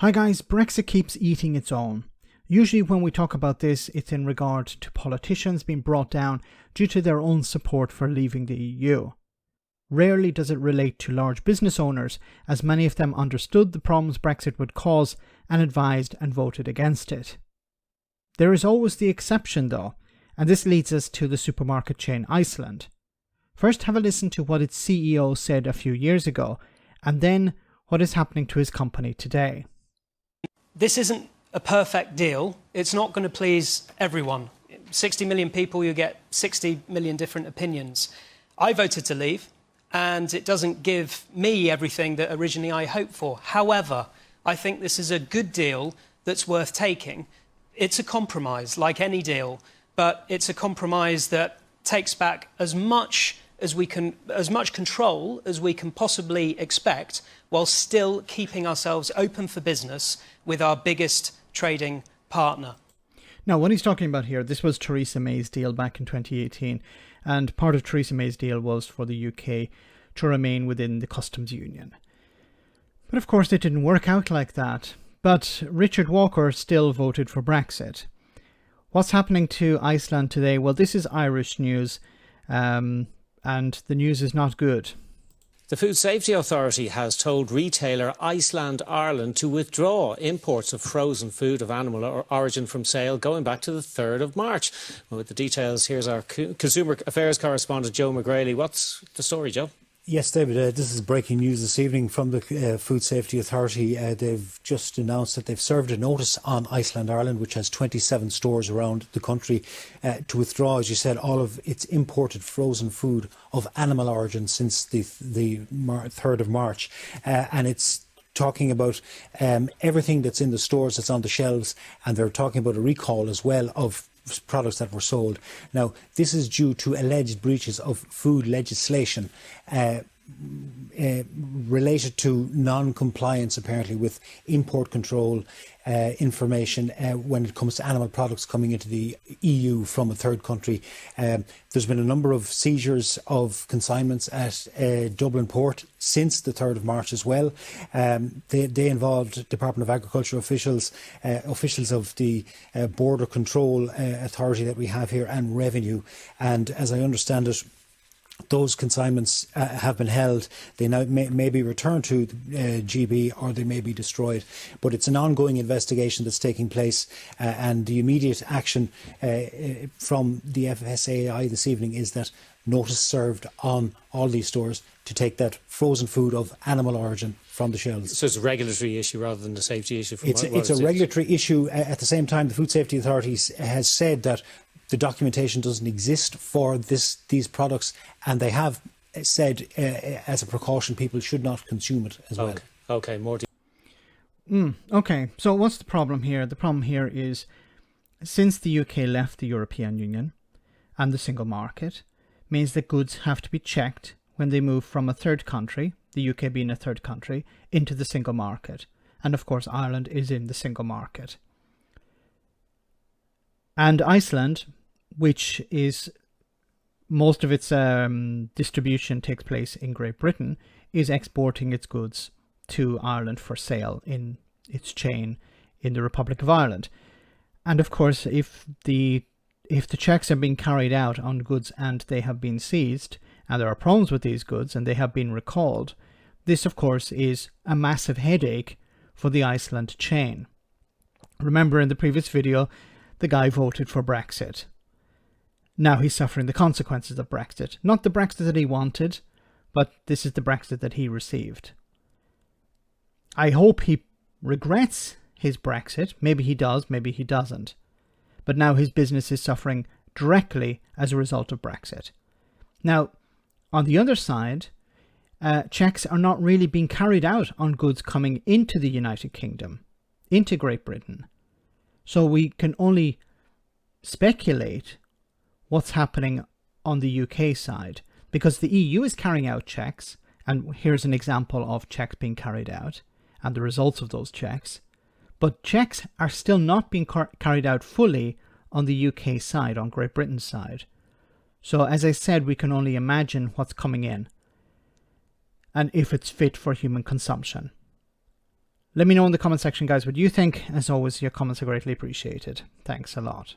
Hi guys, Brexit keeps eating its own. Usually when we talk about this, it's in regard to politicians being brought down due to their own support for leaving the EU. Rarely does it relate to large business owners, as many of them understood the problems Brexit would cause and advised and voted against it. There is always the exception though, and this leads us to the supermarket chain Iceland. First, have a listen to what its CEO said a few years ago, and then what is happening to his company today. This isn't a perfect deal. It's not going to please everyone. 60 million people, you get 60 million different opinions. I voted to leave, and it doesn't give me everything that originally I hoped for. However, I think this is a good deal that's worth taking. It's a compromise, like any deal, but it's a compromise that takes back as much control as we can possibly expect, while still keeping ourselves open for business with our biggest trading partner. Now, what he's talking about here, this was Theresa May's deal back in 2018, and part of Theresa May's deal was for the UK to remain within the customs union. But of course it didn't work out like that. But Richard Walker still voted for Brexit. What's happening to Iceland today? Well, this is Irish news, and the news is not good. The Food Safety Authority has told retailer Iceland Ireland to withdraw imports of frozen food of animal origin from sale going back to the 3rd of March. With the details, here's our Consumer Affairs correspondent Joe McGrady. What's the story, Joe? Yes, David, this is breaking news this evening from the Food Safety Authority. They've just announced that they've served a notice on Iceland Ireland, which has 27 stores around the country, to withdraw, as you said, all of its imported frozen food of animal origin since the 3rd of March. And it's talking about everything that's in the stores, that's on the shelves, and they're talking about a recall as well of products that were sold. Now, this is due to alleged breaches of food legislation related to non-compliance, apparently, with import control information when it comes to animal products coming into the EU from a third country. There's been a number of seizures of consignments at Dublin Port since the 3rd of March as well. They involved Department of Agriculture officials, officials of the Border Control Authority that we have here, and Revenue. And as I understand it, those consignments have been held. They now may be returned to GB, or they may be destroyed. But it's an ongoing investigation that's taking place, and the immediate action from the FSAI this evening is that notice served on all these stores to take that frozen food of animal origin from the shelves. So it's a regulatory issue rather than a safety issue? It's a regulatory issue. At the same time, the Food Safety Authority has said that the documentation doesn't exist for these products, and they have said, as a precaution, people should not consume it as well. Okay, more. Okay, so what's the problem here? The problem here is, since the UK left the European Union and the single market, means that goods have to be checked when they move from a third country, the UK being a third country, into the single market. And of course, Ireland is in the single market. And Iceland, which is most of its distribution takes place in Great Britain, is exporting its goods to Ireland for sale in its chain in the Republic of Ireland. And of course, if the checks have been carried out on goods and they have been seized, and there are problems with these goods and they have been recalled, this of course is a massive headache for the Iceland chain. Remember, in the previous video, the guy voted for Brexit. Now he's suffering the consequences of Brexit. Not the Brexit that he wanted, but this is the Brexit that he received. I hope he regrets his Brexit. Maybe he does, maybe he doesn't. But now his business is suffering directly as a result of Brexit. Now, on the other side, checks are not really being carried out on goods coming into the United Kingdom, into Great Britain. So we can only speculate what's happening on the UK side, because the EU is carrying out checks, and here's an example of checks being carried out and the results of those checks. But checks are still not being carried out fully on the UK side, on Great Britain's side. So as I said, we can only imagine what's coming in and if it's fit for human consumption. Let me know in the comment section, guys, what you think. As always, your comments are greatly appreciated. Thanks a lot.